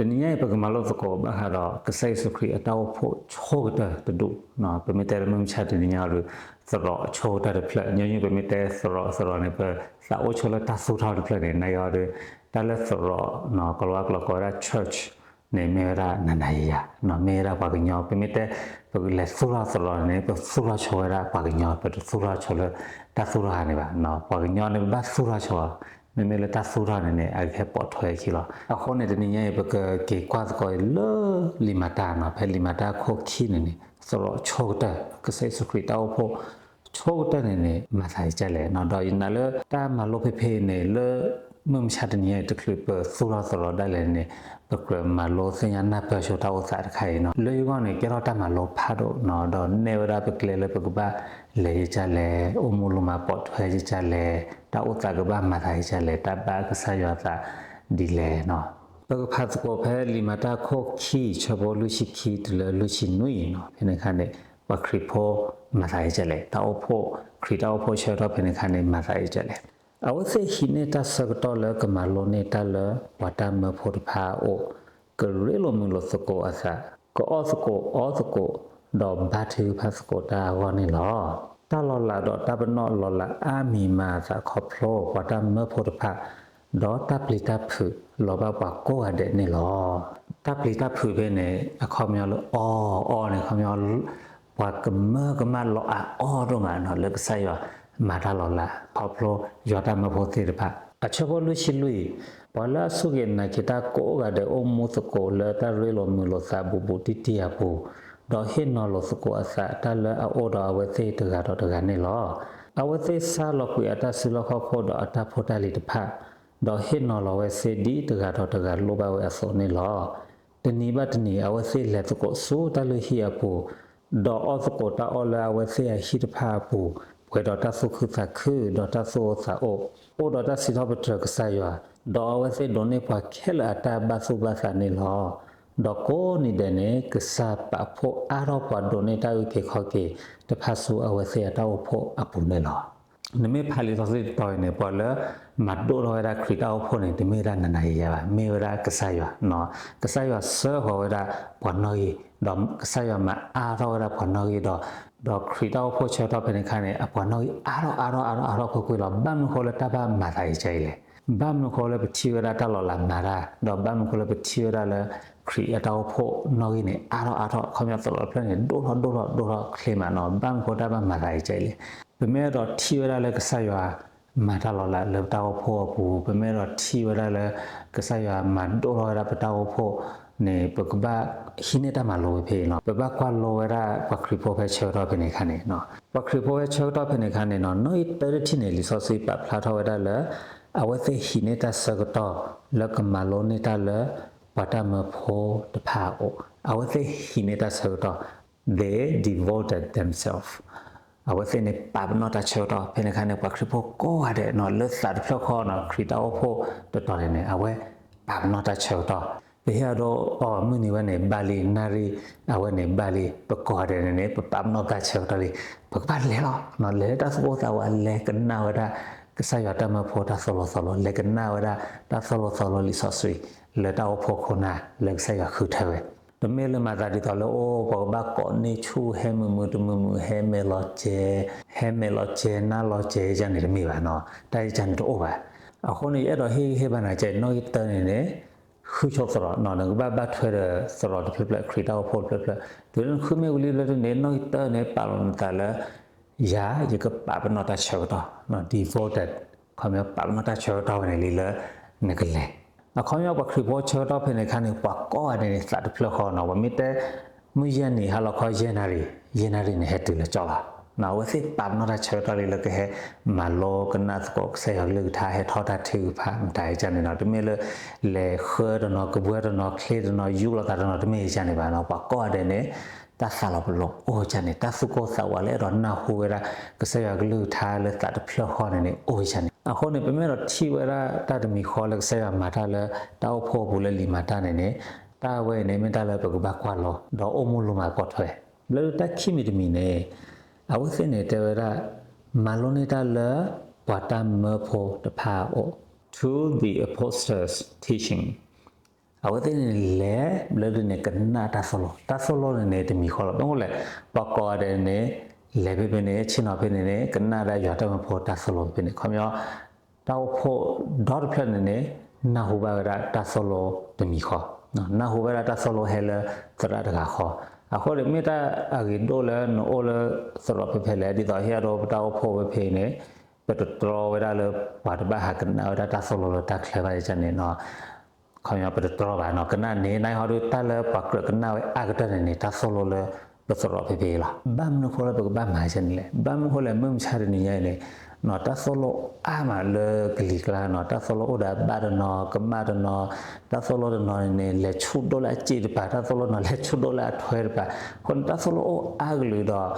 တနည်းရဲ့ပကမလို့စကောဘာဟာတော့ကစိတ်စခရီအတောက်ဖို့ချိုးတဲ့တူနော်ပမီတဲမချတ်တင်ညာလို့စတော့ချိုးတဲ့ဖလက်ညညပမီတဲစတော့နေပစာအိုချိုလာတဆူထားတဲ့ဖလက်နေရတဲ့တလက်စတော့နော်ကလောကလောကရ church နေမေရာနနယနော်မေရာပါကညောပမီတဲပကလက်ဆူလာစတော့နေပဆူလာချိုရာပါကညောပဆူလာချိုလာတဆူရာနေပါနော်ပါကညောနေဘဆူလာချိုမေမေလတဆူရနေအခဲပေါ်ထွဲခီလာအခုနေတနည်းရဲ့ဘကကေကွာစကိုလောလီမတာနော်ဖဲလီမတာခိုခီနေဆိုတော့ချိုးတဲ့ကစိတ်စခရီတောက်ဖို့ချိုးတဲ့နေမဆိုင်ကြလဲနော်တော့ရင်လည်းတာမလို့ဖေဖေနေလေမမချတဲ့နေတကလပဆူရဆရဒါလည်းနေဘကမလို့စညာနာပရှောတောက်စားခိုင်နော်လေကောနေကြတော့တမလို့ဖတ်တော့နော်တော့နေဝရပကလေပကပါလေကြလဲအမလူမပေါ်ထွဲကြလဲတာဥတာကဘာမထိုင်ကြလဲတပါကဆရတာဒီလဲနော်ဘကဖတ်ကိုဖဲလီမတာခိုခီချဘောလူရှိခီတလလူရှိနွေနော်ဖိနေခါနေပခရီဖိုမထိုင်ကြလဲတာအဖို့ခရီတောဖို့ချေတော့ဖိနေခါနေမထိုင်ကြလဲအဝစေဟိနေတာစကတော့လကမလိုနေတာလဝတာမဖို့တဖာအိုကရေလိုမလို့စကောအစာကောစကောအောစကောတော့ဘာတီဖတ်စကောတာဝနေလောတလောလာတော့တပနောလောလာအာမီမာသာခေါဖလောဝတာမဖို့တဖာတော့တပ်လီတပ်ဖူလောဘပါကိုရတဲ့နေလောတပ်လီတပ်ဖူပဲနေအခေါမြောလို့အော်နေခေါမြောဝါကမလောအော်တော့မှာနော်လက်ဆိုင်ရမာတာလောလာခေါဖလောယောတာမဖို့တေတဖာအချဘောလူရှိလူဘာလာဆုကေနာကိတာကိုရတဲ့အုံမုသကိုလာတရဲလိုမလို့စာဘူတီတီယာဘူတော့ဟင်းနော်လို့စကိုအစတလအော်တော်ဝဲသေးတကတော့တကနေလောအဝဲသေးစားလို့ပြအတဆူလို့ခေါ်ဖို့တော့အတဖို့တလီတဖတ်တော့ဟင်းနော်လို့ဝဲစေဒီတကတော့တကလိုပါဝဲအစောနေလောတနီဘတ်နီအဝဲသေးလက်စကိုဆိုတလို့ဟီအပူတော့အော်စကိုတအော်လာဝဲစေဟီတဖတ်ပူဝဲတော့တဆုခုသခုတော့တဆုစာအိုတော့တစီတော့ပထကဆာယတော့ဝဲစေဒိုနေပါခဲလာတဘဆုဘဆာနေလောดอกโกนี่เดเนกษาปะโพอารอปะโดเนตาอุเคขอเกตะพัสุอเวเสยตาโพอปุเนลอนเมพาลิซอสิตอยเนปอลมัดโดรอยราคริตาโพเนติเมรานันายยะเมรากษายะเนาะกษายะเสหอราปอนอยดอมกษายะมาอารอราปอนอยดอกคริตาโพเชตอเปเนคาเนอปอนอยอารอคุยลอบัมโคละตะบามาไทใจเลยบัมโคละปะทิวราตะลอลามาราดอกบัมโคละปะทิวราละခရီအတောက်ဖို့နော်ကြီးနေအားတော့ခေါမြောက်တော်ပြနေဒိုတော့ခလေမနော်ဘန်ကိုတာဘာမလိုက်ကြလေဘယ်မဲ့တော့ထီရလည်းကဆရွာမာတာလောလာလောက်တောက်ဖို့ဘူးဘယ်မဲ့တော့ထီရလည်းကဆရွာမန်ဒိုတော့ရပတောက်ဖို့နေပကဘာဟိနေတာမလိုဖေးနော်ပပကွာလိုရပခရီဖို့ပဲချေတော့ပြနေခါနေနော်ပခရီဖို့ပဲချေတော့ပြနေခါနေနော်နော်တရတိနေလီစောစီပဖလာထောရလည်းအဝသိဟိနေတာစကတော့လကမလိုနေတာလည်းဝတာမဖို့တဖာအိုအဝသိဟိနေတာဆိုတော့ they devoted themselves အဝသိနေပါဘနောတာချေတော့ဖနေခါနေပခရဖို့ကိုရတဲ့နော်လက်စားဖလခေါ်နော်ခရီတောဖို့တော်တယ်နေအဝဲပါဘနောတာချေတော့ဘေရတော့အော်မင်းနေဝနေဘာလီနာရီအဝဲနေဘာလီပကောတယ်နေပပနောတာချေတော့လေပကပါလေနော်လေတာစပေါ်တာဝလေကနာဝတာကဆာရတာမဖို့တာဆလောလေကနာဝတာတာဆလောလီဆော့ဆွေလက်တော့ဖို့ခုနာလက်ဆိုင်ကခုထဲတမဲလမာတာဒီတော့လို့အိုးဘောဘကောနေချူဟဲမမှုတမမှုဟဲမဲလောချေနာလောချေဂျန်နေမိပါနော်တိုင်ဂျန်တော့ပါအခုနေအဲ့တော့ဟေးဘာနာကျနော်တန်းနေနေခုချောစရနော်ငဘဘထွဲစရတဖလက်ခရီတောဖို့ဖလက်ဒီလိုခုမဲဝလီလည်းနေနော်တန်းနေပါလုံးတလည်းယာရကပပနောတာချောတော့နော် devoted ခမပပနောတာချောတော့နေလေနကလေအခုရောက်ပခရီဘောချောတော့ဖိနေခါနေပကောအနေနဲ့စတဲ့ဖလခေါ်နော်ဝမီတဲမူရနေဟာလခေါ်ရနာရီနေဟက်တူလကြောလာနော်ဝစစ်ပမ်နော်ချောတော့လေလကဟဲမလောကနတ်ကောဆေရလူထားဟဲထောတာထူဖာမတိုင်ကြနေနော်တမေလေခေရနော်ကဘွဲရနော်ခလေရနော်ယူလကရနော်တမေကြနေပါနော်ပကောတဲ့နေတဆာလဘလောအိုချနေတဆုကောဆဝလေရနာဟူရကဆေရလူထားလေတတ်ဖလခေါ်နေအိုချနေအခုနေပြမဲတော့ထီဝရတတမီခေါ်လက်ဆဲရမာတာလဲတောက်ဖို့ဘူးလဲလီမာတာနေနေတာဝဲနေမတာလဲပကဘကွာလောတော့အမှုလုံးမှာပေါ်ထွဲလဲတက်ခိမီတမီနေအဝစင်းနေတဲ့ရမာလုံးနေတာလဲဝတာမဖို့တဖာအို to the apostles teaching เอาแต่เนี่ยแหละเลยเนี่ยกันน่าตาโซโลเนี่ยจะมีข้อละต้องเลยปกอเดเนี่ยแหละเป็นเนี่ยชินอเป็นเนี่ยกันน่าได้ยอดมาพอตาโซโลเป็นเนี่ยความยอเต้าพอดอทเพลนเนี่ยน่าหูบาระตาโซโลจะมีข้อน่าหูบาระตาโซโลเฮลตระตะข้อအခုလေမေတာအဂီဒိုလနိုလစရပဖေလေဒီတော့ဟရတော့တောက်ဖို့ဖေနေပတတော်ဝရလပါတဘဟာကနာဒတာဆလလတာခလပါချနေနော်ခေါင်းရပတတော်ပါနော်ကနာနေနိုင်ဟောတို့တလပကကနာအကတနေတာဆလလပစရပဖေလာဘမ်နခေါ်ရပကဘမ်မာချနေလေဘမ်ခေါ်လေမမ်ချရနေရလေနော်တဆလအာမလကလီကလာနော်တဆလဥဒါဘာဒနော်ကမာဒနော်တဆလနော်နေလေချုဒလာကြည့်ပါတဆလနော်လေချုဒလာထွဲပါခွန်တဆလအိုအာဂလူတော့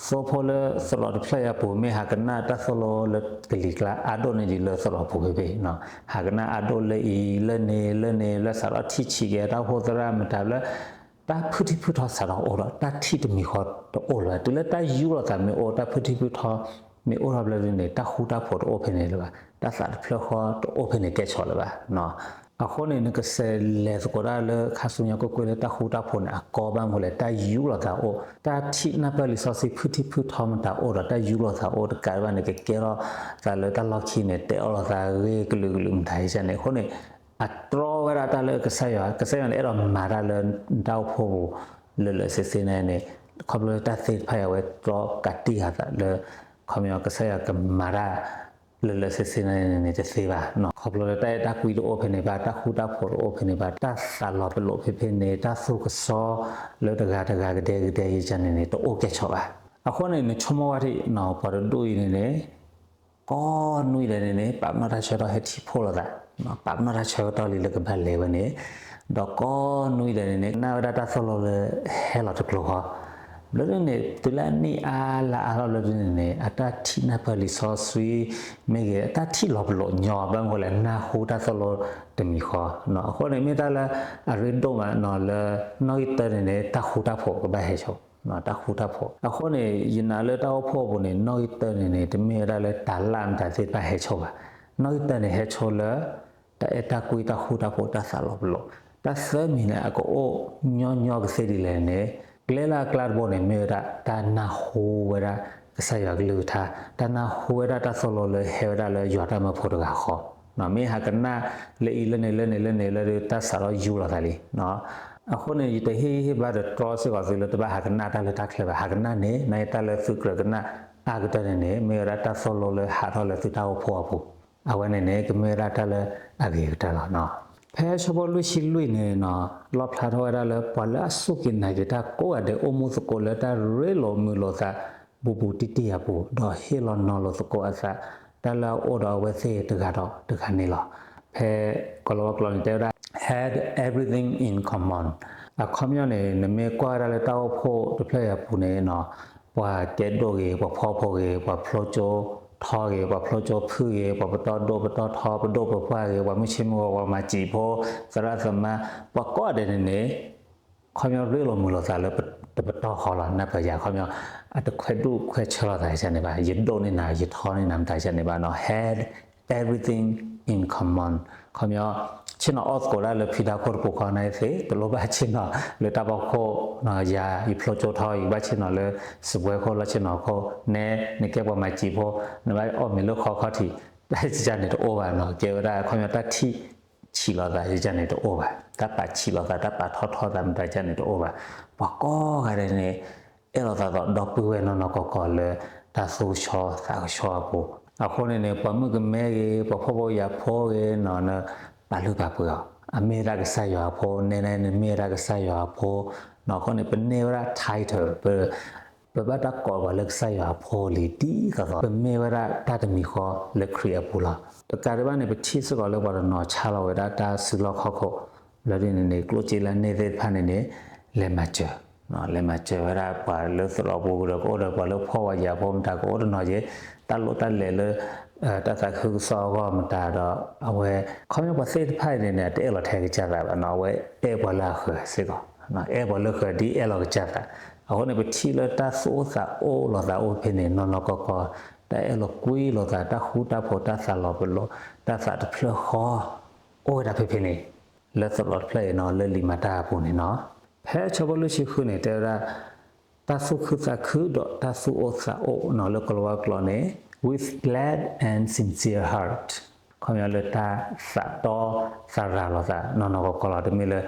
ဆိုဖိုလဆလဒဖလရပူမေဟာကနာတဆလလကလီကလာအာဒိုနေဒီလဆလပူပေနော်ဟာကနာအာဒိုလေလနေဆလတီချီရတော့ဟိုဒရာမတဘလတာဖုတိဖုထောဆရာအော်တာတီတမီခေါ်တော့အော်လာတူလက်တာယူရတာမေအော်တာဖုတိဖုထောမေအော်ရဘလနေတာခူတာဖို့တော့ open လေပါတာစာဖလခေါ်တော့ open ကဲချော်လေပါနော်အခုနေကစလေစကောရလခါဆုညကိုကိုလေတာခူတာဖို့အကောဘမ်းမလေတာယူလာတာအိုတာချိနပလီဆောစီဖုတိဖုထောမတာအော်တာယူလာတာအော်တကာဘာနေကဲရောသာလေတာလောက်ချိနေတဲ့အော်လာတာရေကလူမထိုင်စနေခုနေအတရောဝရတာလေကဆယလေအဲ့တော့မာရလေတောက်ဖို့လေစစ်စင်းနေခေါပလတာသိဖိုင်ဝဲတော့ကတိဟာလေခေါမြောကဆယကမာရလေစစ်စင်းနေတဲ့စေပါနော်ခေါပလတာတာကွီလို open နေပါတာခူတာဖို့ open နေပါတာဆာလောပလိုဖေနေတာဆုကစောလေတကာကတဲ့ရချန်နေတော့ okay ချောပါအခုနေချမောဝတိနော်ပါတော့တွေ့နေတယ်ကောနွေတယ်နေပါမရချေတော့ဟက်တီဖို့လာနော်ပါမရချေတော့လေကဘာလေဝနေတော့ကောနွေတယ်နေနာဒတာဆောလလေဟဲလာတကလောဟာလောနေတူလာနီအားလာအားလောနေအတတိနပလီဆောဆွေမေကအတတိလောဘလောညောဘန်ကိုလည်းနာဟူတာဆောလတမီခေါ်နော်အခုနေမိတာလာအရင်တော့မနော်လေနော်တနေတခူတာဖို့ကဘာဟဲချောနော်တခူတာဖို့အခုနေယနာလေတောက်ဖို့ဘုန်နေနော်တနေတမေရလေတာလန်တာစိပါဟဲချောပါနော်တနေဟဲချောလေတာကွေတာခူတာဖို့တာဆာလောဘလောတာဆမီနေအကိုညောကစေဒီလေနေကလဲလာကလာဘောနေမေရာတာနာဟိုဝရာဆာယကလူသာတာနာဟိုဝရာတာဆလောလေဟေရာလေယောတာမဖို့တကခေါ်နော်မေဟာကနာလေလေတာဆာရောယူလာတယ်နော်အခုနေတဟေဘာဒထရောစကစီလတဘာဟာကနာတာလေတာခလေဘာဟာကနာနေနိုင်တာလေစုကရကနာအာဂတနေမေရာတာဆလောလေဟာရောလေသူတာဖို့ဖို့အဝနေကမေရာတာလေအဂေတာနော်ဖဲချဘလူရှိလူနေနော်လောဖလာထောရလေပလာစုကိနိုင်တာကိုအတဲ့အမှုစကိုလတာရေလိုမူလိုသာဘူတီတီယဘူဒေါ်ဟီလောနော်လိုစကိုအစာတလာအော်တော်ဝဲစေတကတော့တခါနေလောဖဲကလောကလောတဲ့ had everything in common အခါမျိုးနေမေကွာရလေတောက်ဖို့တဖလက်ရပူနေနော်ဘွာကဲတော့ကေဘဖောဖို့ကေဘဖလိုချိုထောကေဘဖလိုချိုဖူကေဘပတော်ဒိုဘတော်ထောဘဒိုဘဖွာကေဘမချိမောဘမကြည့်ဖို့စရသမဘကောတဲ့နေခေါမျိုးရေလိုမူလို့စားလို့တပတော်ခေါ်လာနပ်ပရခေါမျိုးအတခွဲတုခွဲချလာတိုင်းစနေပါရဒိုနေနာရထောနေနမ်တိုင်းစနေပါနော် had everything in common ခေါမျိုးချင်းအော့ကိုလာလဖိဒါခေါ်ပိုခေါ်နိုင်စေတလိုပါချင်းနော်လေတဘောခေါ်နော်ယာဒီဖလိုချိုထောဤဘာချင်းနော်လေစပွဲခေါ်လာချင်းနော်ခေါ်နဲနေကေပေါ်မှာကြည့်ဖို့နဘာအော်မီလို့ခေါ်တီဒါစကြနေတော့ over နော်ကေဝရာခေါမျိုးတတိချီလာတာစကြနေတော့ over တပတ်ချီလာတာတပတ်ထောတာမတကြနေတော့ over ဘကောကရနေအဲ့တော့တော့ပွေးနော်ကောလေဒါဆိုချောသာချောဖို့အခုနေပမှုကမဲရေပဖို့ရဖို့ရေနော်ဘာလို့ပါပွေးအမေရာကဆာရဖို့နေမေရာကဆာရဖို့နော်ခေါနေပနေရာ title ပဘတာကောဘလက်ဆာရဖို့လီတီကတော့ပမေရာတာတမီခေါ်လက်ခရီအပူလာတကာရဘာနေပချီစကောလောက်ပါတော့နော်ချလာဝဒတာဆူလောက်ခေါလရင်းနေကလိုချီလာနေတဲ့ဖာနေလေမချနော်လေမချရပါလို့စတော့ဘူးတော့ဘာလို့ဖော်ရဖို့မတာကိုတော့ရေတလို့တလဲလေတသခုစောကမတာတော့အဝဲခေါမျိုးပစိတ်ဖိုင်နေတဲ့တဲလထဲကြတာပါနော်ဝဲအဲဘလာခစေကောနော်အဲဘလခဒီအဲလောကြတာအခုနေပချီလတာဆိုစာအိုလောတာအိုဖိနေနော်ကောတဲအဲလောကွေးလောတာတခူတာဖို့တဆာလောဘလောတဆာတဖလခေါ်အိုဒါဖိနေ และตลอดเพลย์เนาะเลลิมาตาปูนี่เนาะแพ้ชอบลุชิคุเนี่ยแต่ละตาสุคือตาคือดอตาสุโอซาโอเนาะแล้วก็ว่ากลอเนี่ย with glad and sincere heart คำยาเลตาสะตอสาราลอซานอนก็กลอดมีเลย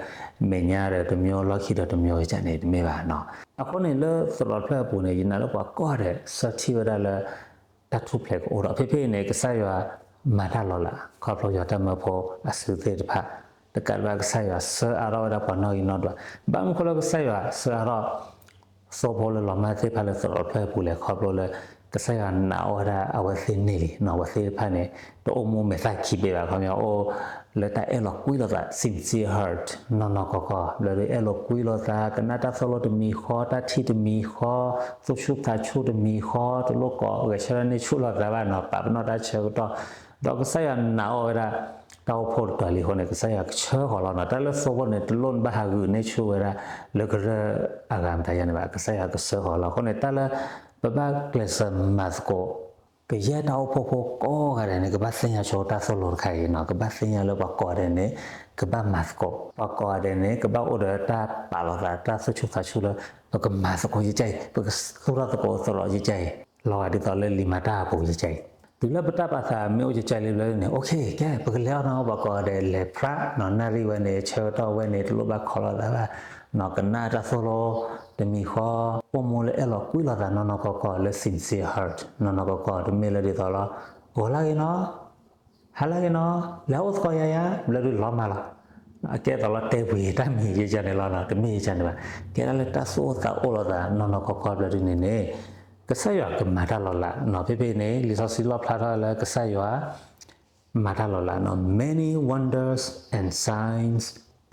เมียเลยตัวมีอล็อกคิดตัวมีอจันเนี่ยมีบ้านเนาะအခုနေလဲဆိုတော့ဖလက်ပူနေရင်လည်းကွာကော့တဲ့စတီဝရလဲတထုဖလက်ကိုတော့ဖေဖေနေကစားရမာတာလောလာခေါပလို့ရတဲ့မဖို့အစသေးတဖတ်တကယ်ပဲကစားရဆာရောတော့ပေါ်နော်ရင်တော့ဘာမှခလို့ကစားရဆာရောစောပေါ်လမသေးဖလက်ဆိုတော့ဖလက်ပူလဲခေါပလို့လဲကစားရနာဝရအဝသိနေလီနော်ဝသိဖက်နေတော့အမှုမဲ့ဆိုင်ခိပေးပါခင်ဗျာအိုလေတာအဲ့လောက်ကွီးလို့က sincere heart နော်ကောလေအဲ့လောက်ကွီးလို့ကကနာတာဆိုလို့တမီခေါ်တာတီတမီခေါ်သုရှုတာချုတမီခေါ်တလို့ကောရချရနေချုလို့ကဘာနော်ပပနော်တာချေတော့ကစားရနာဝရတောက်ဖို့တော်လီဟိုနေကစားရချေခေါ်လာနော်တလစောဘနဲ့တလွန်ဘာဟာကူနေချုရလကရအဂမ်တရနေပါကစားရကစောခေါ်လာဟိုနေတလဘာကလစမတ်ကိုကရတောက်ဖို့ကောရတယ်နေကဘာစင်ရချောတာဆိုလို့ခိုင်နော်ကဘာစင်ရလောဘကောရတယ်နေကဘာမတ်ကိုပကောရတယ်နေကဘာဥဒတာပါလောတာဆချုသချုလကမတ်ကိုရကြိုက်ပကစရတ်ကိုစရရကြိုက်လောအဒီတော်လေလီမာတာပူရကြိုက်ဒီလပတာပါစာမျိုးကြိုက်လေနေโอเคကဲပကလျောင်းတော့ဘကောတယ်လေဖရာနော်နာရီဝနေချေတော့ဝနေတလို့ဘခေါ်လာတာနော်ကနာတာဆိုလို့တမီခေါ်ပုံမလဲအဲ့လိုကွီလာတာနော်ကောလဲ sincere heart နော်ကောတမီလေဒီတော့လားဟိုလာကနော်ဟာလာကနော်လောစကောရရလဲလူလောမလားအကဲတော့တဲဝေတမီရကြတယ်လားတမီကြတယ်ပါကဲလည်းတဆိုးတာအိုလာတာနော်ကောလဲဒီနေကဆရကမာတာလောလာနော်ဖေနေလီဆိုစီလောဖလာလာကဆရမာတာလောလာနော် many wonders and signs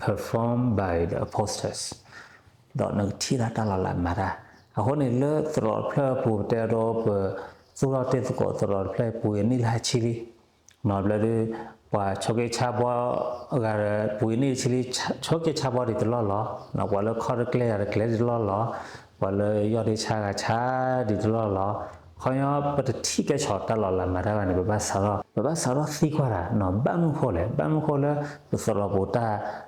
performed by the apostles တော့နော်ထီတာတလာလာမာတာအခုနေလဲသရောဖလပူတဲတော့ပဆိုတော့တဲ့ကောသရောဖလပူရနေလာချီလီနော်ဘလတွေပွာချောကေချာဘောကရပူနေချီလီချောကေချာဘောဒီတလောလောနော်ဘလခေါ်ကလေရကလေဒီလောလောဘလရော်ဒီချာကချာဒီတလောလောခေါ်ရပတတိကချောတလောလာမာတာကနေဘဘဆာရောစီခွာတာနော်ဘမ်ခေါ်လဲသရောဘူတာ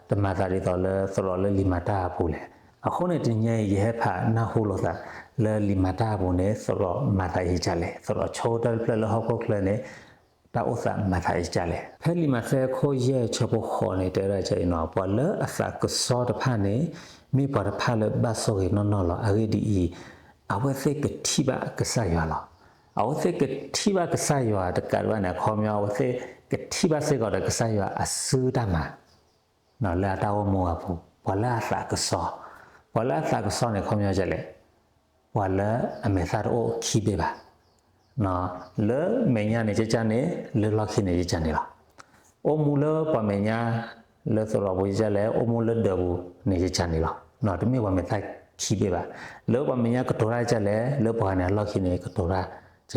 တမတာဒီတော့လဲသရောလဲလီမာတာပူလဲအခုနဲ့တင်ရဲ့ရဲဖာနာဟုလို့သာလဲလီမာတာဘုံနဲ့ဆိုတော့မာတာရေးကြလဲဆိုတော့ချိုးတယ်ဖလက်လဟောက်ကုတ်လဲနေတာဥစ္စာမာတာရေးကြလဲဖဲလီမာဆဲခိုးရဲချဖို့ခေါ်နေတဲ့ရချိနော်ပေါ်လဲအစာကစောတဖာနေမိပေါ်တဖာလဲဘတ်ဆိုရနော်လောအဂီဒီအဝဲစိတ်ကတိပါကဆာရလားအဝဲစိတ်ကတိပါကဆာရတကယ်ဝနဲ့ခေါ်မြောဝဲစိတ်ကတိပါစိတ်ကဆာရအဆူတမနော်လာတော့မောဘူးပေါ်လာစာကစောဝလာစာကစောနေခေါမြောကြလေဝလာအမေသာတော့ခီပေးပါနော်လေမညာနေကြနေလေလောက်ခိနေကြနေလားအမူလပမညာလေဆိုတော့ဝေးကြလေအမူလဒဘူးနေကြနေလားနော်တမေဝမေသာခီပေးပါလေပမညာကတော်ရကြလေလေပကနေလောက်ခိနေကတော်ရ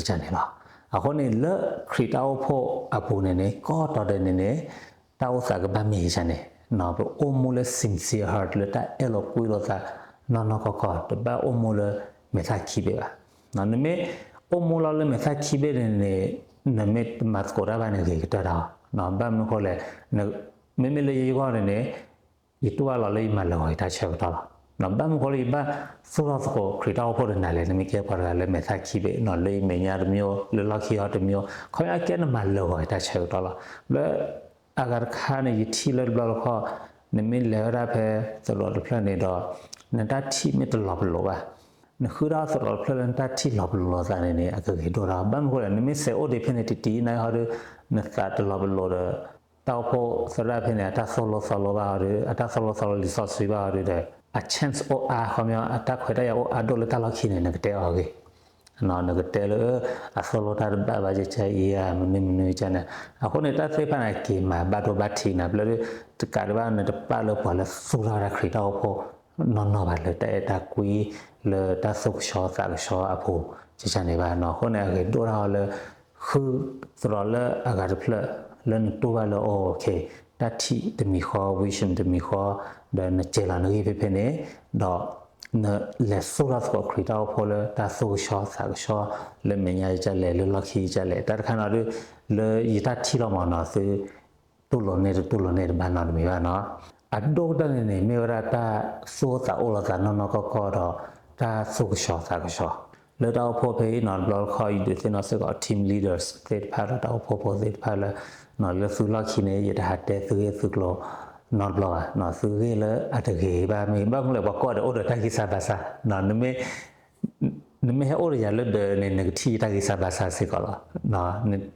ကြနေလားအခုနေလေခရီတောဖို့အပူနေနေကောတော်တဲ့နေနေတောက်စာကဗမေးချနေနော်ဘအမူလ sincere heart လေတာအဲ့လိုကွေးလို့သာနော်ကောတဘာအမူလမေသာခိပေးပါနော်နမေအမူလလေမေသာခိပေးနေနမေမတ်ကိုရပါနေကြတာနော်ဘာမခေါ်လဲမေမေလေရောနေဒီတူလာလေးမလောတာချက်တော့နော်ဘာမခေါ်လေဘာဆိုတော့ကိုခရီတောဖို့နေလေနမေကပါရလေမေသာခိပေးနော်လေးမညာတမျိုးလေလောက်ခိရတမျိုးခေါ်ရကဲနမလောတာချက်တော့လေअगर खाने ये ठीलर ब्लॉक हो निमिल लहरा पे सरोल प्लान ने दो नटा ठी में तो लॉब लोबा न खुदा सरोल प्लान नटा ठी लॉब लो जाने ने अगर ये दो राम बम को निमिल से ओ डिफिनिटी ना हो न सात लॉब लो द ताऊ को सरा पे ने अटा सोलो बा हो अटा सोलो रिसोर्स बा हो दे a chance o a खम्या अटा खोदा या ओ a दो लता लॉक खिने न कते हो गेနော်ငကတဲလအဆောလတာဘာကြချာရမနေချာနာအခုနေတာသိပနာကေမာဘတ်တော့ဘတ်တီနာဘလတကာရဘာနတပါလပေါ်လဆူလာရခရီတောဖို့နော်ဘာလတဲ့တာကွီလတဆုရှောသာရှောအဖို့ချာနေပါနော်ခုနေကေဒိုရာလခုသရလအဂါဖလလန်တူဘာလโอเคတတိတမီခေါ်ဝီရှင်တမီခေါ်ဒနချေလာနေဖေဖေနေတော့နော်လက်ဆိုရတ်ကိုခရီတောဖို့လေတာဆိုရှောသာရှောလေမညာကြလေလလခီကြလေတခါနာလေယီတာတီလောမနာစေ ตุลเนบ้านนอนมีว่าเนาะอัดโดดันเนี่ยมีเวลาตาสู้ตาโอละตานอนก็ดอตาสุกชอตากชอแล้วเราพอไปนอนบล็อกคอยดูที่นอสก็ทีมลีดเดอร์สเตทพาราเราพอเตทพารานอนแล้วสุลักขินเนี่ยยดหัดเตสุกโลนอนบล็อกนอนสุกเลยอัดเกยบ้ามีบ้างเลยบอกก็เดี๋ยวโอ้เดี๋ยวตากิซาบาซานอนนี่ไม่ให้โอ้ยอย่าเลิกเดินในที่ตากิซาบาซาสิก็แล้วเนาะ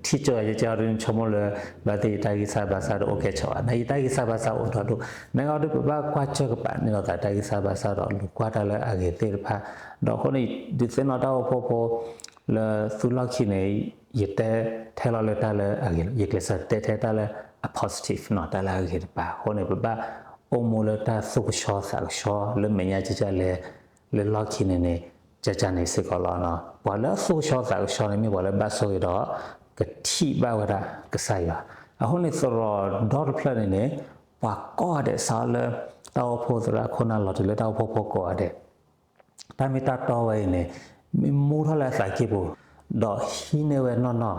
ที่เจอจะเรื่องชมเลยแบบที่ตากิซาบาซาโอเคชัวร์ในตากิซาบาซาโอ้ดูในเอาดูแบบกว่าเจอกับปานนี่เราตากิซาบาซาเราลูกว่าแต่ละอาเกติร์พาดอกคนนี้ดิเซนเอาดาวพอละสุลักขินเนี่ยยึดแต่เทเลเลตาละอาเกยึดเลสเตตาละ a positive เนาะตาละอาเกปะคนนี้แบบโอโมเลตาสุกชอสักชอแล้วไม่ยากจะเลยลักขินเนี่ยจะในสิกอลานะพอแล้วสู้ชอสักชอนี่มีพอแล้วบัสโซยดอกะที่บ้าวระกะไซบะอะฮุนี่สรอดอร์พลานี่เนี่ยปะก็เดซาเลตาวโพสระคนนั้นลอตเลตาวโพก็เดตามิตาตอไว้เนี่ยมีมูทละสักกิบุดอฮิเนเวนนอ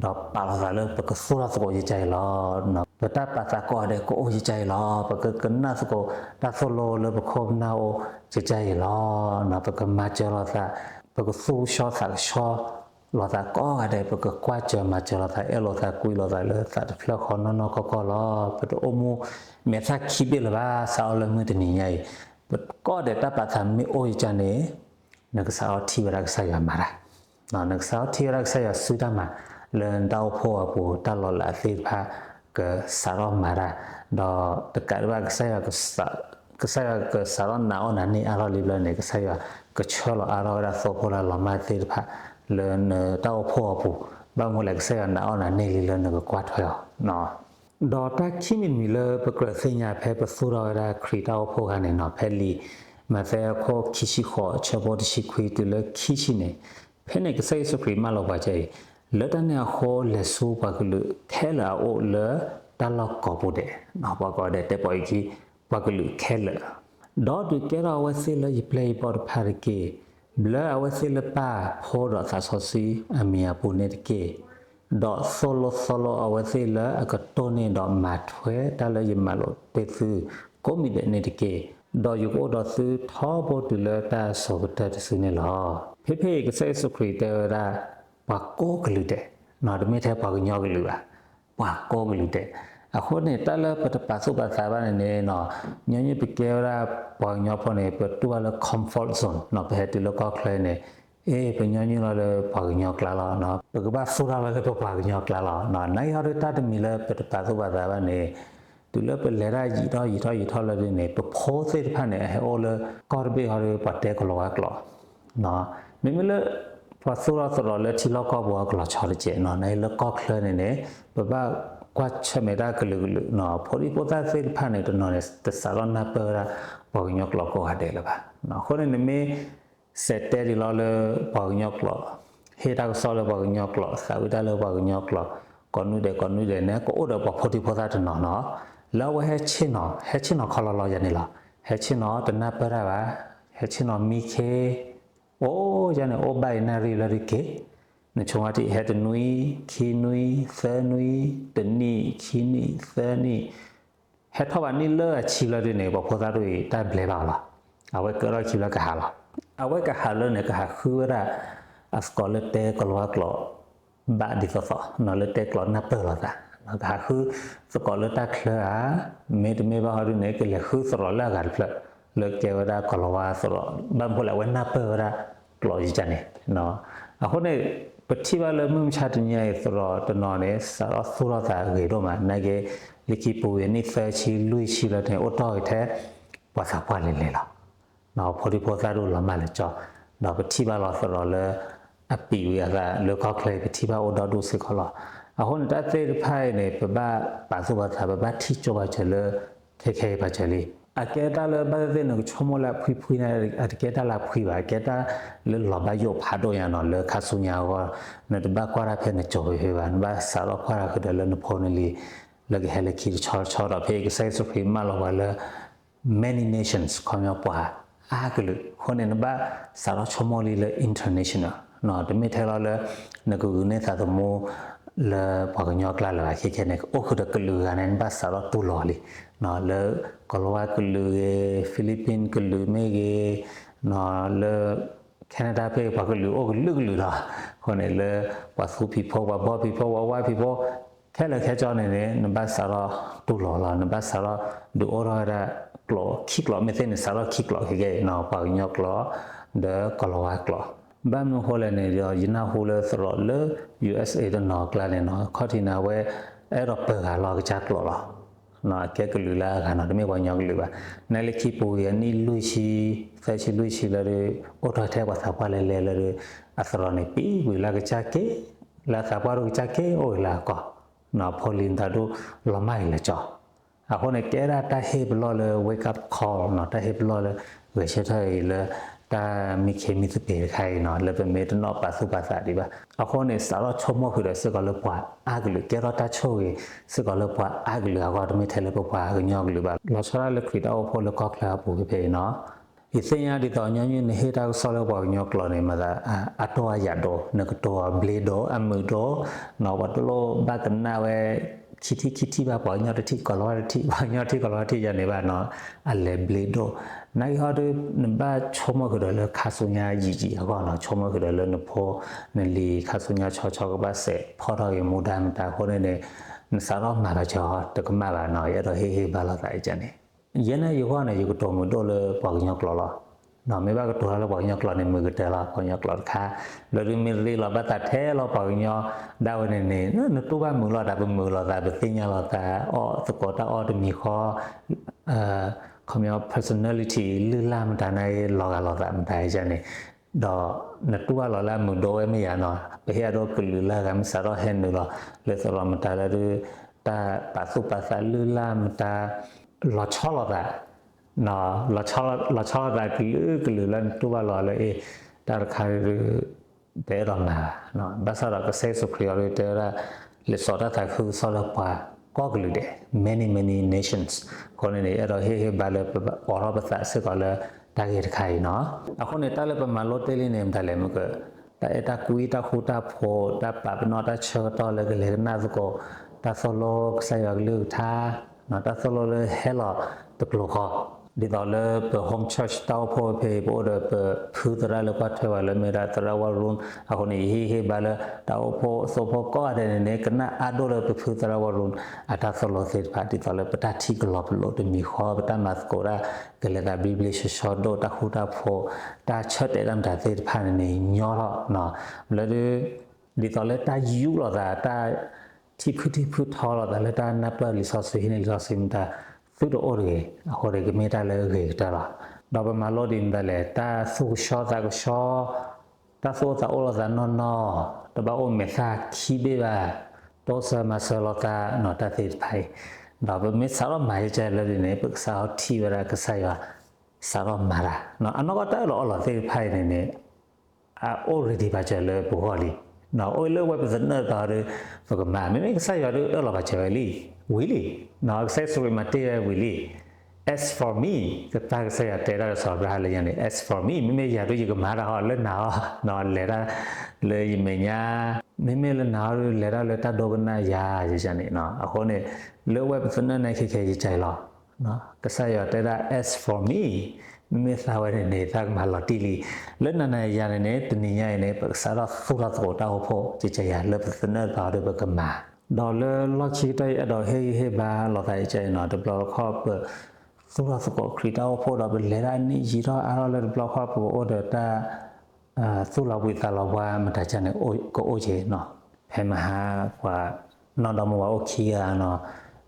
ดอกปาลาซาเลปะกะสุราสโกยใจลอนะปะตาปะตาก็เดก็โอยใจลอปะกะกะนาสโกตาโซโลเลปะคอมนาโอใจลอนะปะกะมาเจลอซาปะกะสู้ชอสักชอลอซาก็เดปะกะกว่าเจมาเจลอซาเอลอซากุยลอซาเลซาตะพลคอนนอก็ลอปะโอมูเมซาคิบิลบาซาอลมือตะนี่ใหญ่ปะก็เดตาปะทามิโอยจาเนนักสาวที่รักษามาระนักสาวที่รักษาสุดามาเลินดาวพ่อปู่ตลอดละสิพาก็สารมาระดอตะการว่าก็ใส่ก็ใส่ก็สารหนาวนั่นนี่อารอลิบเลยเนี่ยก็ใส่ก็ชอบอารอระโซโพลาลมาสิพาเลินดาวพ่อปู่บางคนเลยก็ใส่หนาวนั่นนี่เลินก็กวาดถอยเนาะดอตาคิมิมีเลยประกอบสัญญาเพปสุราระครีดาวพ่อกันเนี่ยเนาะเพลีมาเฟอโคคิชิโคเชบอดชิคุยตุเลคิชิเนี่ยเพนเอกไซสุครีมาลบาใจเลตันเนี่ยโคเลสูปากลุแค่ละโอเลตลกกอบุเดนอบกอเดเตปอยกีปากลุแค่ละดอดูเกราอวสิลยิเพลย์บอร์พาร์เกบลอวสิลปาโพดอซาโซซีอามีอาปูเนตเกดอโซโลอวสิลอกโตเนดอมาทเวตาลยิมาโลเตซึโกมิเดเนตเกดอยุโกดอซึทอโบตุเลตาโซกตะซึเนลอเพกเซสุครีเตราปากโกกลุเดนอดไม่แท้ปากญอกลุอะปากโกกลุเดอะคนเนี่ยตะละปะปะสุปะสาบาเนี่ยเนาะญญปิเกราปากญอพเนี่ยปะตัวละคอมฟอร์ตโซนเนาะเพติลก็เคลเนี่ยเป็นญญละปากญอกลาละเนาะปะบะสุราละก็ปากญอกลาละเนาะนายฮาริตาตมิละปะปะสุปะสาบาเนี่ยตุลปเลรายีทอละเนี่ยปะโพเซพะเนี่ยโอเลกอร์เบฮาริปะเตกโลอะกลอเนาะมิมเลพอสุราสรเลที่ลก็บัวกลอชอรเจเนาะในลก็เคลเนี่ยปะบะกว่าชเมดากลุเนาะพอริโพตาเซพะเนี่ยตเนาะตสารนาเปราปอกญอกลอก็หาเดละบะเนาะคนเนี่ยเมเซเตดิลอเลปอกญอกลอเฮตาก็ซอเลปอกญอกลอสาวิดาเลปอกญอกลอกอนุเดเนี่ยก็โอเดปอพอริโพตาตเนาะเนาะแล้วเฮชินอคอลลอยานี่ล่ะเฮชินอตนาเปราบะเฮชินอมีเคโอ้ยันโอไบนารีลาริเกนชงอาทิเฮตนุยคีนุยเซนุยตนีคีนีเซนีเฮทวันนี้เลอชิลาดิเนบพอตาดุยตาเบลบาละเอาไว้ก็รอคิลากะหาละเอาไว้กะหาเลเนี่ยกะหาคือว่าอัสกอเลเตกลวากลอบาดิซอๆนอเลเตกลอนาเปละตากะคือสกอเลตาเคลาเมบาฮารุเนกะเลคือสรอละกะเพลเลเกวดากลวาสรอบางพละวันนาเประกลอจิจันเนเนาะอะคนเนี่ยปฏิบัติแล้วมึงชาติเนี่ยสรอตนอเนี่ยสรอสุรตาเกโรมานะเกลิกิปูยนี่เฟชิลุยชิละเทโอตอยแท้ภาษาปาเลเลละเนาะพอดีพอซาดูละมาเลยจ้ะเนาะปฏิบัติแล้วสรอเลยอปีวิอะละเลก็เคลปฏิบัติโอดอดูสิขอละอะคนตัดเตไพ่เนี่ยปะบะปาสุบะทาปะบะที่จบะเจเลเคบะเจเลอะเกตาเลบะเดนกชมละพุยนะอะเกตาละพุยบะเกตาเลลอบะโยพาโดยานอเลคาสุญาก็นะตบะกวาระเพนะจอยเฮบันบะสารควาระคือเดลนพอนลีเลกเฮเลคิชอร์เพกไซสุฟิมาลวะเล many nations คอมยอปะอากลุคนเนี่ยบะสารชมอลีเล international เนาะดมิเทลาเลนะกูเนซาตโม le paganyok la la ke ne o khu da kulu anen ba sa ro tu lo li no le kolwa kulu philippines kulu me ge no le Canada pe pa kulu o kulu la khone le pa su people pa bo people wa white people ခဲလခဲကြောင်းနေတယ်နဘဆာရတူလောလာနဘဆာရဒူအော်ရကလောခိကလောမသိနေဆာရခိကလောခေနော်ပါညောကလောဒကလောဝါကလောဘာမဟိုလနေရယနာဟိုလသရလ USA ဒနော်ကလာနေနော်ခတိနာဝဲအဲ့တော့ပေကလောကချတ်လောနော်ကဲကလူလာကနော်တမေဝညောကလူပါနဲလခိပူရနီလူရှိဖက်ရှိလူရှိလေအော်ထထဲပါသာပါလေလေလေအသရနေပြီဝီလာကချကေလာသာပါရကချကေအိုလာကောနော်ဖော်လင်တာတို့လမိုင်လေကြောအခုနဲ့ကဲရတာဟေဘလောလေ wake up call နော်တာဟေဘလောလေဝေချက်ထိုင်လေတာမိခေမိသပေခိုင်နော်လေပမေတနော်ပါစုပါစာဒီပါအခုနဲ့စာတော့ချုံမခွေစကလပွားအာဂလူကဲရတာချိုးစကလပွားအာဂလူကတော့တမေထဲလေပွားညောဂလူပါလောဆရာလေခရီတောဖော်လေကောက်လာပူပေနော်ဒီစင်ရဒီတော့ညညနေဟေတာဆောလပေါ်ညောကလနေမှာအတော်ရတော့နကတော့ဘလေတော့အမှုတော့နော်ဘာလို့ဘာကနာဝဲခီတီပါပေါ်ညတတိကလောတတိဘာညတိကလောတိရနေပါနော်အလေဘလေတော့နိုင်ဟာတွေနဘာချုံမကလည်းခါဆုညာကြီးအကောနော်ချုံမကလည်းနဖောနလီခါဆုညာချောကပါစေဖော်တော်ရမူဒမ်တာခေါ်နေစားတော့မှာတော့ချောတကမပါနော်ရတော့ဟေဘာလာတိုင်းကျန်နေယနေ့ယောနဲ့ယောတော်မတော်လေပေါ်ညောကလောနော်မေဘကတော်လာပေါ်ညောကလောနေမကတဲလာပေါ်ညောကလောခါလောရီမီရီလောဘတာထဲလောပေါ်ညောဒါဝနေနေနတူပါမူလောဒါပမူလောဒါပသိညာလောတာအော်စကောတာအော်တမီခောခမေ personality လူလာမတနိုင်လောကလောတာမတိုင်ချနေတော့နတူပါလောလာမူတော့ဝဲမရနော်ဘယ်ရတော့ကလူလာကမစားတော့ဟဲနလောလက်စလောမတာရတာပါစုပါစာလူလာမတာလောချောလောတာနော်လောချောတာကလူလန်တူပါလောလေတာခိုင်တဲရနာနော်ဘာသာကဆေဆုခရီရတဲရလေစောတာတာခုဆောလပါကောကလူတဲ့ many nations ခေါ်နေအဲ့တော့ဟေဘာလေအော်ရဘသစကလတာရခိုင်နော်အခုနေတာလေပမာလောတဲလေးနေတယ်လေမကတာကူတာခူတာဖောတာပပနောတာချောတော်လေကလေနာစကောတာဆလောဆိုင်ရလူသာနော်တာဆလောလေဟဲလာတကလောခဒီတော့လေပ home church တောက်ဖို့ဖေပေါ်တဲ့ဖူတရလေပတ်ထဲဝလေမေရာတရဝရုံအခုနေဟေဘာလေတောက်ဖို့ဆိုဖို့ကောတဲ့နေကနအဒိုလေဖူတရဝရုံအတာဆလောစေပါတီတော့လေပတာတိကလောပလို့တမီခေါ်ပတာမတ်ကိုရာကလေကဘီဘလီရှော့ဒိုတခုတာဖို့တာချက်တဲ့ကံတာစေဖာနေညောတော့နော်လေဒီတော့လေတာယူလောတာတိဖုထော်လာတယ်တာနပ်ပလီဆော့စီဟင်းလီဆော့စင်တာသူတို့အော်ရေအခေါ်ရကမေတာလေရေတာလာတော့ဘမလို့တင်တယ်လေတာဆုရှောတာကရှောတာဆိုတာအော်လာနော်တဘာအိုမေစာခီဘေဘာတောဆာမဆလတာနော်တာသိဖိုင်တော့ဘမေစာရမိုင်ကျလေနေပက္ခာတီဝရကဆာယစာရမာရာနော်အနောကတာလောလာသိဖိုင်နေalready ပါကျလေဘောလီနော်အိုလေဝက်ပစနေတာရဖကမာမေကဆာယရလောပါချေလီဝီလီနော် accessory material ဝီလီ as for me ကတာဆာယတဲရဆောဘရာလျန်နေ as for me မေရတို့ကမာရာဟောလဲနော်လေရာလေမညာမေလနာရလေရာလေတာဒေါကနာယာရချန်နေနော်အခုနေလောဝက်ပစနနေခေခေကြိုင်လောနော်ကဆာယတဲရ as for me မေသာဝရနေတာကမလာတီလီလက်နနာရရနေတနေရနေပစာရသုရသောတာဖို့ကြည်ကြရလပစနတာရဘကမာဒေါ်လာလောချီတိုင်အတော်ဟေဘာလောတိုင်းကျနော်ဒဘလခော့သုရသောခရီတာဖို့တော့လေရနီရီတော့အားလည်းဒဘလခော့ဖို့အော်ဒတာသုလဝိသလဝါမတချန်အိုကိုအိုချေနော်ဟေမဟာကွာနော်တော့မဝโอเคอ่ะနော်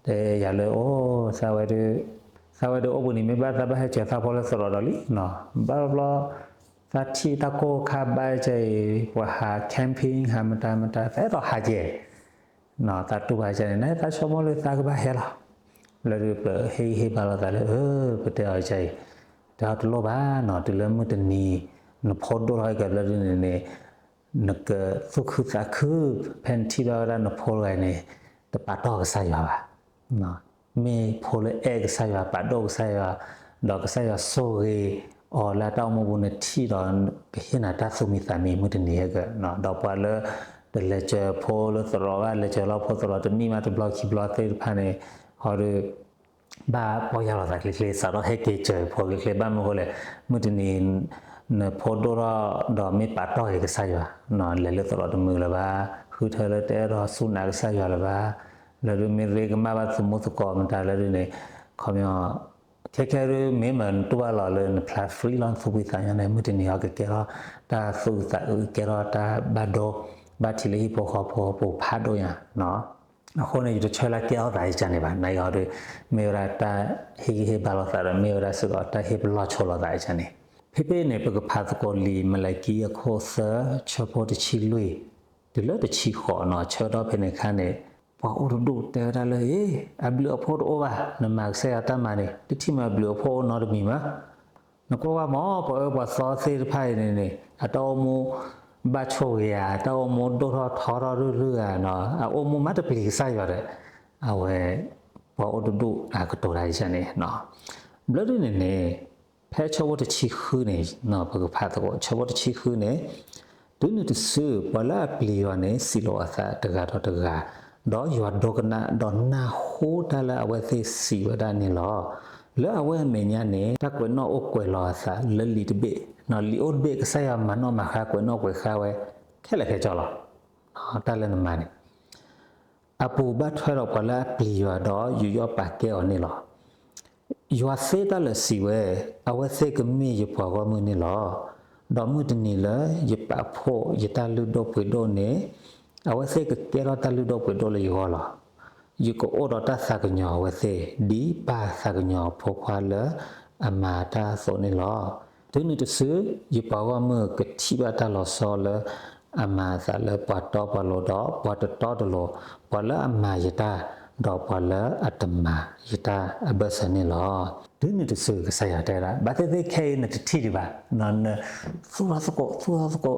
တဲ့ရလေအိုးဆာဝဲတူစာဝဒအဘနီမေဘာတဘဟချေသာပေါ်လစရဒလီနော်ဘာဘလာသတိတကိုခဘချေဝဟာကမ်ပင်းဟာမတာအဲတော့ဟာကျဲနော်တတူပါချေနေတရှမလသကဘဟဲလာလေရပဟေဘာလာတယ်ပတေအချေဒါတလောပါနော်တလမတနီနဖောဒရိုက်ကလည်းနေနကသုခသခုဖန်တီဘာရနဖောရိုင်းနေတပတ်တော့ဆိုင်ပါနော်မေဖိုလေအက်ဆိုင်ရပါတော့ဆိုင်ရတော့ဆိုင်ရဆိုရီအော်လာတောင်းမဘူးနဲ့ထီတော့ဟိနာတဆုမီသမီမှုတနေကနော်တော့ပါလေ แต่เลเจอโพลสรอว่าเลเจอเราโพสรอจะมีมาจะบล็อกคีบล็อกเตอร์ภายในฮอร์บ้าพอยาเราสักเล็กๆสารให้เกจพอเล็กๆบ้านมันก็เลยมื่อทีนี้เนื้อโพดรอดอมีปัดต่อยก็ใส่ว่านอนเลยเลือดตลอดมือเลยว่าคือเธอเลยแต่รอสู้นักใส่ว่เลยว่าแล้วมีเรื่องมาว่าสมมติก่อนมันตายแล้วเนี่ยเขาไม่แค่รู้ไม่เหมือนตัวเราเลยพลาสฟรีลอนสุวิสัยในมื่อทีนี้เขาเกี่ยวตาสู้ตาเกี่ยวตาบาดโดบาดที่เลยพอเขาพอพัดด้วยเนาะคนนี้จะช่วยละเกี่ยวได้จังเลยบ้านในเขาด้วยเมื่อไรตาเฮบาลอสารเมื่อไรสุดก็ตาเฮบลอชโลได้จังเลยเพ่เนี่ยเป็นพัดกอลีมาเลยกี้โคเซอร์ชอบที่ชิลุยเดี๋ยวเราจะชี้ขอเนาะเชื่อเราเป็นในขั้นเนี่ยพออุดดูแต่ได้เลยอับเลือพอดโอวะนั่นมาเสียตามาเนี่ยที่มาเบลือพอนอดมีมั้ยนักว่าหมอพอซอเซอร์ไพ่เนี่ยอัตโอมูบาโชยาตโอมูโดรทอรเรื่อยๆเนาะโอมูมัดปลีกใส่อยู่เลยเอาไว้พออุดดูก็ตัวได้ใช่ไหมเนาะเบลือเนี่ยแพ้ชาวที่ชี้ขึ้นเนี่ยเนาะพอพัดก็ชาวที่ชี้ขึ้นเนี่ยตัวนี้จะซื้อปลาปลีวันเนี่ยสิโลอาซาตะกาตะกาดอยวัดดอกนะดอนนาโหดละเอาไว้สิวดานี่หรอแล้วเอาไว้เมียเนี่ยถ้าคนนอกอกวยรอซะแล้วลีดเบนอลีโอดเบก็ใส่มันนอมาค่ะคนนอกวยข้าวไว้แค่ละแค่จอละตาเล่นมันอาปูบัดทเราปลาปลีวัดดออยู่ยอปากแก้วนี่หรออยู่อาเซตาละสิเวเอาไว้เซก็มีอยู่พอว่ามือนี่หรอดอมือนี่ละอยู่ปากโพอยู่ตาลุดปวยโดเนี่ยเอาไว้เสกเกล้าตาลุดปวยโดเลยอยู่หรออยู่ก็โอดตาสักหน่อไว้เสดีป้าสักหน่อพกพาละอามาตาโซนี่หรอถึงนี่จะซื้ออยู่ปากว่ามือกะทิบาตาลอซอละอามาสาละปอตอปอโลดอปอตตอดโลปอละอามายตาดอกปอละอัตมายตาอบสนี่หรอถึงนี่จะซื้อก็ใส่ได้ละบัดเตเคนี่จะที่ดีบ่นั่นสู้สก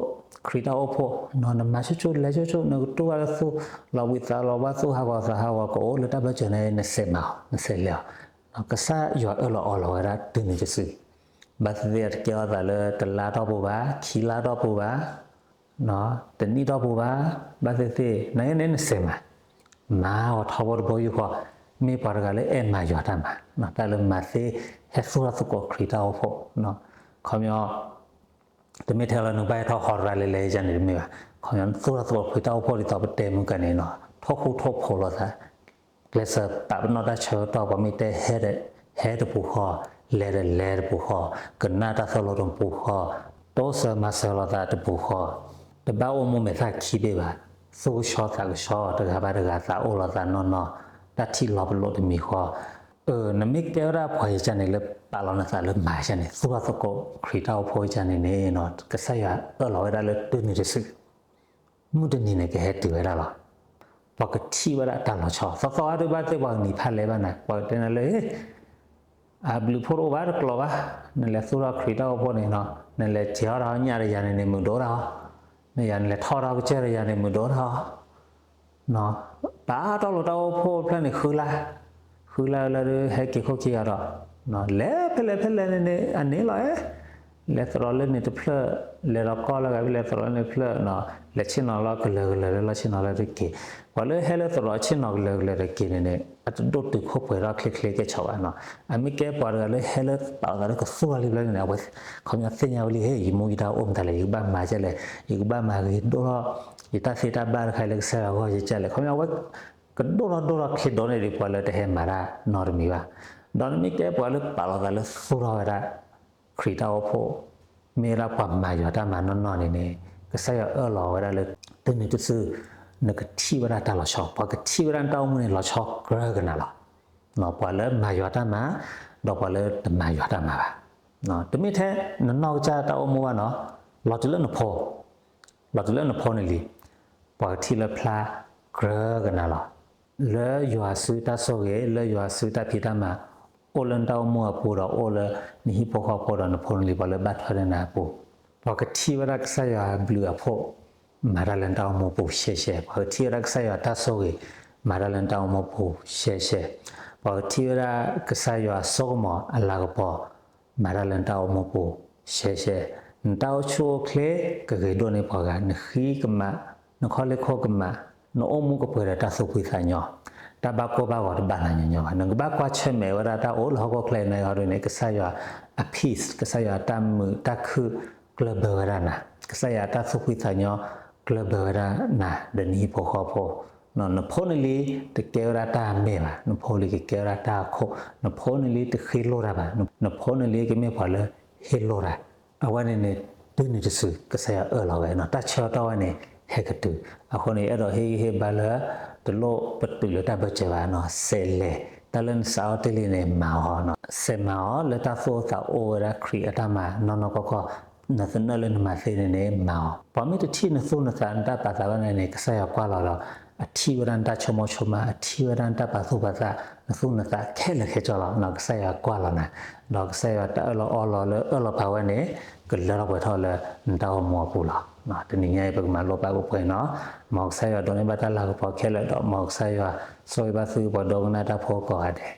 ครีดเอาพอนอนมาชุดๆแล้วชุดๆนึกตัวสู้เราวิตาเราว่าสู้หาวาสหาวาก็โอ้แล้วถ้าบ่เจอในเสมาในเสแล้วก็ซะอยู่ออระถึงนี่จะซื้อบัดเตเกี่ยวแต่ละตลาดบ่ว่าขีลาดบ่ว่าเนาะแต่นี่ดบ่ว่าบัดเตในเสมามาว่าทบบ่อยู่ก็มีปารกะเลยมาอยู่ตามมาเนาะแต่ละมาสิเฮ็ดสู้สกครีดเอาพอเนาะเขามีแต่ไม่เท่านั้นไปทอหอรายเลยจันนี่มีว่าเขาอย่างสู้ตัวคุยเต้าพอดีต่อไปเต็มกันนี่เนาะทอคู่ทบโผล่ซะเลเซอร์ปะนอดาเชอต่อไปมีแต่เฮดปูคอเลปูคอกันหน้าตาสโลดปูคอโตเซมาเซลตาตปูคอแต่บ้าอมุเมซ่าคีเบว่าสู้ชอสักชอตะกาบาตะกาซาโอลาซานอนตัดที่ลอบโลดมีคอน้ำมิกเกลาพอยจันนี่เลยปาลอนาซาเลยมาจันนี่สุภาพก็ครีดเอาพอยจันนี่เนี่ยเนาะก็ใส่ยาเราได้เลยตื่นนี่จะสึกมุดนี่เนี่ยก็เฮ็ดตัวได้หรอปกติว่าตลอดชอบสอๆด้วยบ้านที่ว่านี่พันเลยบ้านนะปกตินั่นเลยบลูโพโรวาร์กลัวว่านั่นแหละสุราครีดเอาพอนี่เนาะนั่นแหละเจ้าเราเนี่ยอะไรอย่างนี้มึงโดนเราเนี่ยอย่างนี้ทอเราเจ้าอะไรอย่างนี้มึงโดนเราเนาะป้าตลอดเอาพอเพลนี่คือละคือเราให้เกี่ยวกับที่อะไรเนาะเล่เพลเนี่ยอันนี้เลยเล่ตลอดเลยเนี่ยตัวเพลเล่เราก็แล้วก็เล่ตลอดเนี่ยเพลเนาะเล่ชินเราก็เลยชินเราเลยกี่พอเลยให้เล่ตลอดชินเราเลยกี่เนี่ยอัตโดดตุกเข้าไปเราคลิกๆก็ชอบเนาะอันนี้แกพอเลยให้เล่ต่อกันก็สู้อะไรเลยเนี่ยเอาไว้เขาจะเสียเอาเลยเฮ้ยมูยดาวอมทะเลอยู่บ้านมาจะเลยอยู่บ้านมาก็ดูว่าอยู่ตาสีตาบ้านใครเล็กเสียก็จะเลยเขาเอาไว้ก็ดูเราคิดโดนอะไรพอเลยแต่เห็นมาละนอร์มีว่าดอนมีแกพอเลยปาลกันเลยสู้เราได้ครีดเอาพอมีเราความหมายอยู่ที่มันนอนนี่ก็ใส่เราได้เลยตึงนี่จะซื้อนึกที่ว่าได้เราชอบพอก็ที่ว่าได้เราเนี่ยเราชอบเกลือกันนะเราเนาะพอเลยมาอยู่ที่มันเราพอเลยมาอยู่ที่มันเนาะแต่ไม่แท้นั่นนอกจากเรามัวเนาะเราจะเล่นพอนี่ลิพอที่เราพลาเกลือกันนะเราle yua su ta so ge le yua su ta phita ma olan taw mo pu ro ola ni hi po kho po ro na phon li ba le bat phare na pu pa ka thi wa rak sa ya blu a pho ma ra lan taw mo pu she pa thi rak sa ya ta so ge ma ra lan taw mo pu she pa thi ra ka sa ya so mo ala ko po ma ra lan taw mo pu she taw chu kle ka ge do ne pa ga ni khi ka ma nó khó lấy khó cầm mà nó ôm muốn có bữa ta sụp quy sai nhỏ ta bác có bác gọi bạn là nhỏ nó bác qua chơi mẹ và ta ố là họ có cái này họ rồi này cái sai à piece cái sai à ta mượn ta khư global ra nè cái sai à ta sụp quy sai nhỏ global ra nè để ní phô khó phô nó phô này li để kéo ra ta mẹ mà nó phô li cái kéo ra ta khô nó phô này li để khi lô ra mà nó phô này li cái mẹ phải là hết lô ra ở ngoài này tôi này sự cái sai ở là vậy nó ta cho tao này hay cái từ à con này ở đó hay bà lỡ từ lô bật từ lỡ ta bật trở vào nó xe lệ ta lên sáu tới lên này màu nó xe màu lỡ ta phô tạo ô ra create ta mà nó có nó sẽ nó lên mà xe này màu bỏ mấy cái chi nó phô nó sẽ ta bà sao này cái sai qua là thi vào ta cho mà thi vào ta bà số bà ra nó phô nó sẽ khét là khét cho nó cái sai qua là nè nó cái sai ta ở là bảo này cái lỡ bảo thôi là tao mua phụ lọ nó từ ngày bữa mà lô ba bữa phải nó mọc say ở đó nên bắt ta là có khé lại đó mọc say và soi ba sư vào đâu na ta phô cỏ đấy